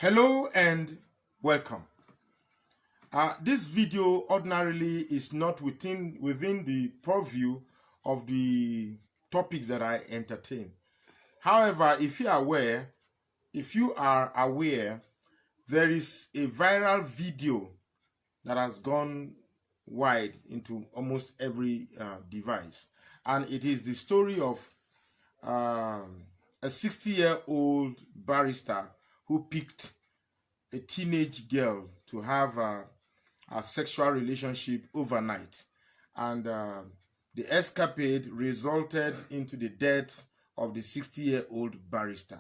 Hello and welcome. This video ordinarily is not within the purview of the topics that I entertain. However, if you are aware, there is a viral video that has gone wide into almost every device, and it is the story of a 60-year-old barrister who picked a teenage girl to have a sexual relationship overnight, and the escapade resulted into the death of the 60-year-old barrister.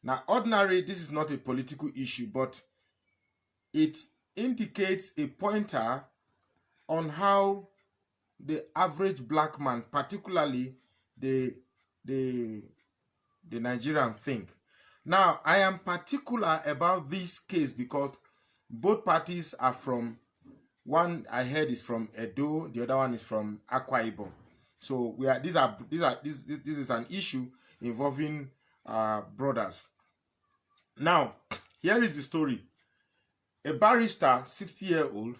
Now, ordinarily, this is not a political issue, but it indicates a pointer on how the average black man, particularly the Nigerian, think. Now, I am particular about this case because both parties are from, one I heard is from Edo, the other one is from Akwa Ibom. So this is an issue involving brothers. Now, here is the story. A barrister, 60-year-old,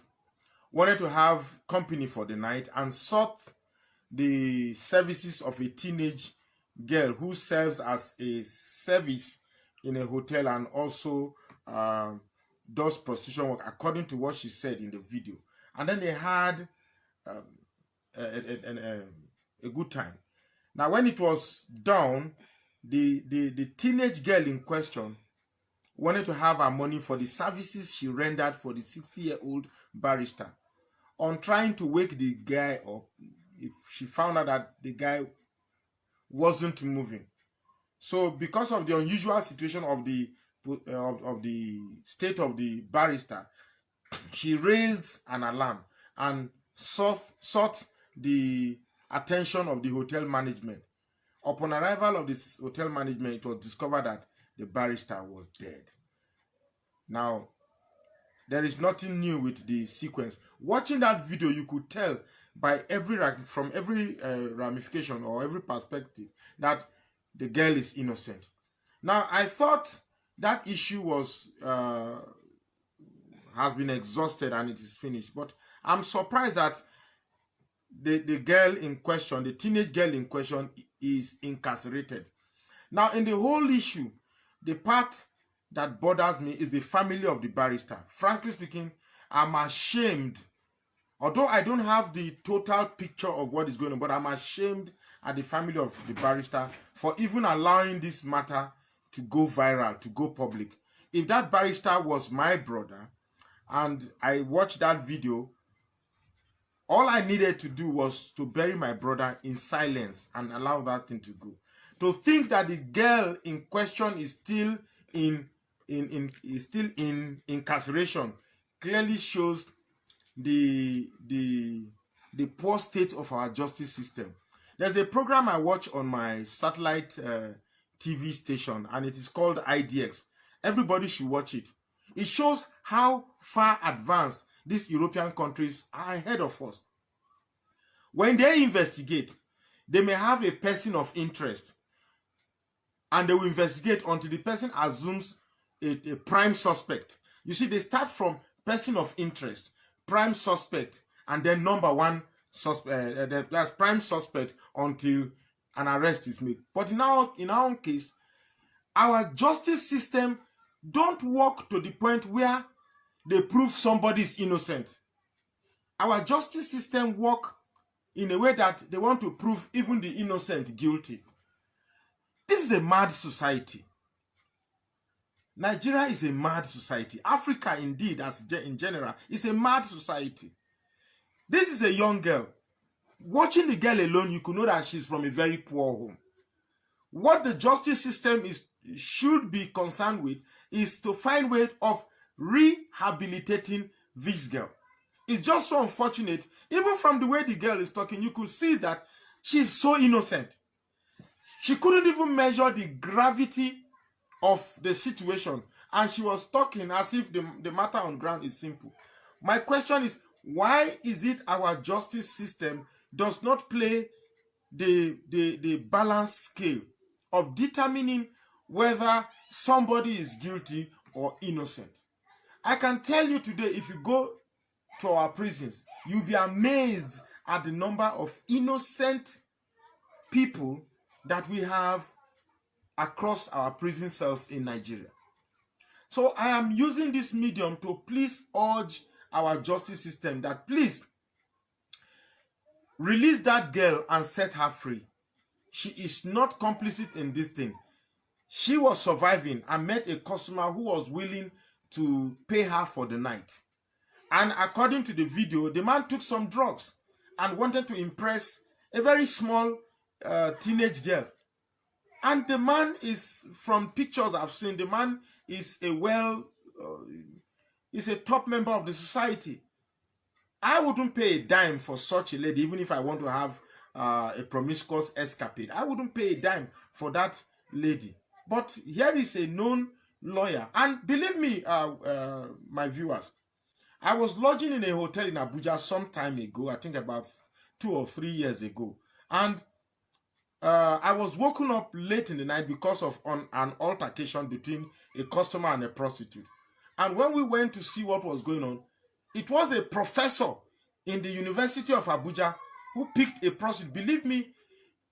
wanted to have company for the night and sought the services of a teenage girl who serves as a service in a hotel and also does prostitution work, according to what she said in the video. And then they had a good time. Now, when it was done, the teenage girl in question wanted to have her money for the services she rendered for the 60-year-old barrister. On trying to wake the guy up, if she found out that the guy wasn't moving. So because of the unusual situation of the state of the barrister, she raised an alarm and sought the attention of the hotel management. Upon arrival of this hotel management, it was discovered that the barrister was dead. Now, there is nothing new with the sequence. Watching that video, you could tell by from every ramification or every perspective that the girl is innocent. Now, I thought that issue has been exhausted and it is finished, but I'm surprised that the girl in question, the teenage girl in question, is incarcerated. Now, in the whole issue, the part that bothers me is the family of the barrister. Frankly speaking, I'm ashamed. Although I don't have the total picture of what is going on, but I'm ashamed at the family of the barrister for even allowing this matter to go viral, to go public. If that barrister was my brother and I watched that video, all I needed to do was to bury my brother in silence and allow that thing to go. To think that the girl in question is still in incarceration clearly shows the poor state of our justice system. There's a program I watch on my satellite TV station, and it is called IDX. Everybody should watch it. It shows how far advanced these European countries are ahead of us. When they investigate, they may have a person of interest, and they will investigate until the person assumes a prime suspect. You see, they start from person of interest, prime suspect, and then number one suspect. That's prime suspect until an arrest is made. But in our own case, our justice system don't work to the point where they prove somebody is innocent. Our justice system work in a way that they want to prove even the innocent guilty. This is a mad society. Nigeria is a mad society. Africa, indeed, in general, is a mad society. This is a young girl. Watching the girl alone, you could know that she's from a very poor home. What the justice system should be concerned with is to find ways of rehabilitating this girl. It's just so unfortunate. Even from the way the girl is talking, you could see that she's so innocent. She couldn't even measure the gravity of the situation, and she was talking as if the matter on ground is simple. My question is, why is it our justice system does not play the balance scale of determining whether somebody is guilty or innocent. I can tell you today, if you go to our prisons, you'll be amazed at the number of innocent people that we have across our prison cells in Nigeria. So I am using this medium to please urge our justice system that please release that girl and set her free. She is not complicit in this thing. She was surviving and met a customer who was willing to pay her for the night. And according to the video, the man took some drugs and wanted to impress a very small teenage girl. And the man is, from pictures I've seen, the man is is a top member of the society. I wouldn't pay a dime for such a lady, even if I want to have a promiscuous escapade. I wouldn't pay a dime for that lady. But here is a known lawyer. And believe me, my viewers, I was lodging in a hotel in Abuja some time ago, I think about 2 or 3 years ago. And I was woken up late in the night because of an altercation between a customer and a prostitute. And when we went to see what was going on, it was a professor in the University of Abuja who picked a prostitute. Believe me,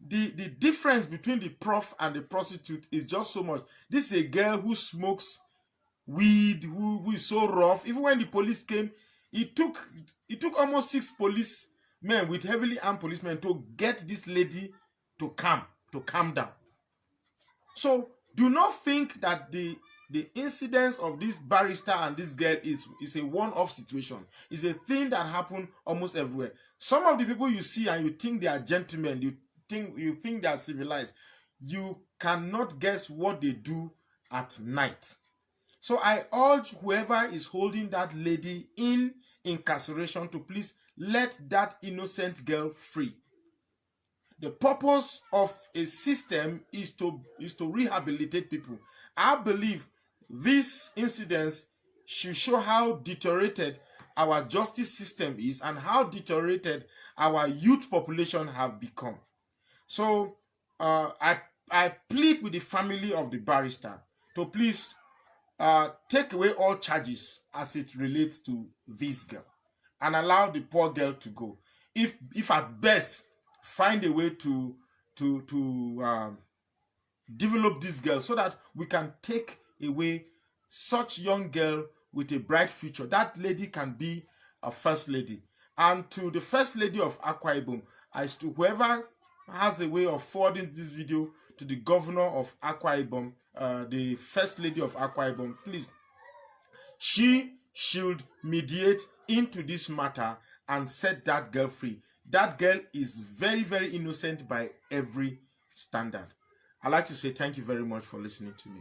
the difference between the prof and the prostitute is just so much. This is a girl who smokes weed, who is so rough. Even when the police came, it took almost 6 policemen with heavily armed policemen to get this lady to calm down. So do not think that the incidence of this barrister and this girl is a one-off situation. It's a thing that happened almost everywhere. Some of the people you see and you think they are gentlemen, you think they are civilized, you cannot guess what they do at night. So I urge whoever is holding that lady in incarceration to please let that innocent girl free. The purpose of a system is to rehabilitate people. I believe these incidents should show how deteriorated our justice system is and how deteriorated our youth population have become. So I plead with the family of the barrister to please take away all charges as it relates to this girl and allow the poor girl to go. If at best, find a way to develop this girl so that we can take away such young girl with a bright future. That lady can be a first lady. And to the first lady of Akwa Ibom, whoever has a way of forwarding this video to the governor of Akwa Ibom, the first lady of Akwa Ibom, please, she should mediate into this matter and set that girl free. That girl is very, very innocent by every standard. I'd like to say thank you very much for listening to me.